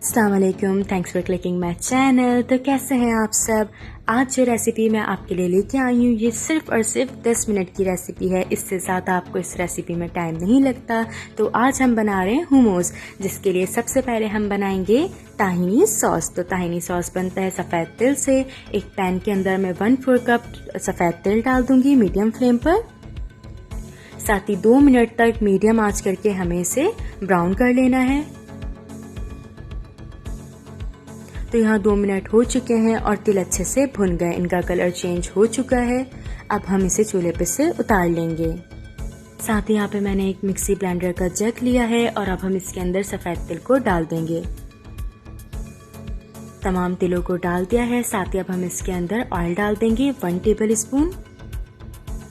अस्सलाम वालेकुम, thanks for clicking my channel. तो कैसे हैं आप सब। आज जो रेसिपी मैं आपके लिए लेके आई हूँ ये सिर्फ़ और सिर्फ 10 मिनट की रेसिपी है। इससे ज़्यादा आपको इस रेसिपी में टाइम नहीं लगता। तो आज हम बना रहे हैं हुमूस, जिसके लिए सबसे पहले हम बनाएंगे ताहिनी सॉस। तो ताहिनी सॉस बनता है सफ़ेद तिल से। एक पैन के अंदर मैं 1/4 कप सफ़ेद तिल डाल दूँगी मीडियम फ्लेम पर। साथ ही 2 मिनट तक मीडियम आँच करके हमें इसे ब्राउन कर लेना है। तो यहाँ 2 मिनट हो चुके हैं और तिल अच्छे से भुन गए, इनका कलर चेंज हो चुका है। अब हम इसे चूल्हे पे से उतार लेंगे। साथ ही यहाँ पे मैंने एक मिक्सी ब्लेंडर का जग लिया है और अब हम इसके अंदर सफ़ेद तिल को डाल देंगे। तमाम तिलों को डाल दिया है। साथ ही अब हम इसके अंदर ऑयल डाल देंगे 1 टेबल स्पून।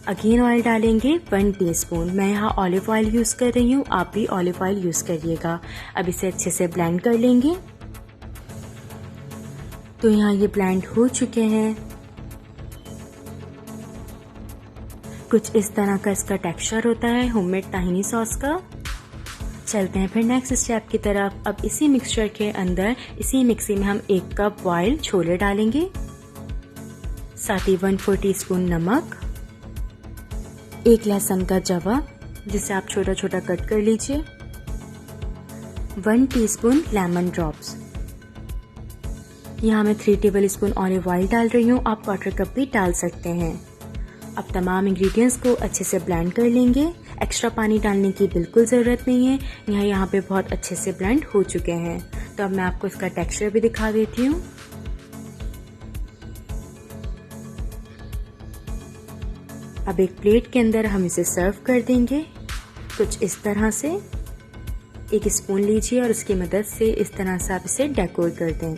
अगेन ऑयल डालेंगे 1 टीस्पून। मैं यहाँ ऑलिव ऑयल यूज़ कर रही हूँ, आप भी ऑलिव ऑयल यूज़ करिएगा। अब इसे अच्छे से ब्लेंड कर लेंगे। तो यहाँ ये ब्लेंड हो चुके हैं। कुछ इस तरह का इसका टेक्सचर होता है होममेड ताहिनी सॉस का। चलते हैं फिर नेक्स्ट स्टेप की तरफ। अब इसी मिक्सचर के अंदर इसी मिक्सी में हम 1 कप बॉइल्ड छोले डालेंगे। साथ ही 1/4 टीस्पून नमक, 1 लहसुन का जवा जिसे आप छोटा छोटा कट कर लीजिए, 1 टीस्पून लेमन ड्रॉप्स। यहाँ मैं 3 टेबल स्पून ऑलिव ऑयल डाल रही हूँ, आप 1/4 कप भी डाल सकते हैं। अब तमाम इंग्रेडिएंट्स को अच्छे से ब्लेंड कर लेंगे। एक्स्ट्रा पानी डालने की बिल्कुल ज़रूरत नहीं है। यहाँ पे बहुत अच्छे से ब्लेंड हो चुके हैं। तो अब मैं आपको इसका टेक्सचर भी दिखा देती हूँ। अब एक प्लेट के अंदर हम इसे सर्व कर देंगे कुछ इस तरह से। एक स्पून लीजिए और उसकी मदद से इस तरह से आप इसे डेकोर कर दें।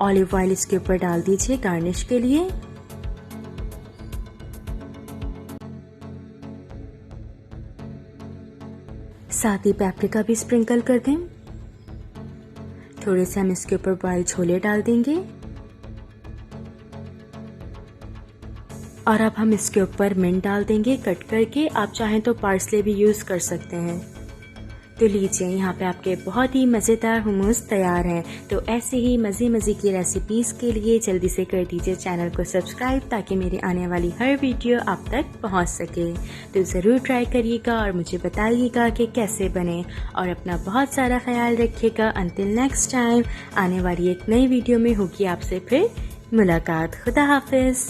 ऑलिव ऑयल इसके ऊपर डाल दीजिए गार्निश के लिए। साथ ही पेपरिका भी स्प्रिंकल कर दें। थोड़े से हम इसके ऊपर बॉइल्ड छोले डाल देंगे और अब हम इसके ऊपर मिंट डाल देंगे कट करके। आप चाहें तो पार्सले भी यूज़ कर सकते हैं। तो लीजिए यहाँ पे आपके बहुत ही मज़ेदार हुमूस तैयार हैं। तो ऐसे ही मज़े की रेसिपीज़ के लिए जल्दी से कर दीजिए चैनल को सब्सक्राइब, ताकि मेरी आने वाली हर वीडियो आप तक पहुँच सके। तो ज़रूर ट्राई करिएगा और मुझे बताइएगा कि कैसे बने। और अपना बहुत सारा ख्याल रखिएगा। अंटिल नेक्स्ट टाइम, आने वाली एक नई वीडियो में होगी आपसे फिर मुलाकात। खुदा हाफिज़।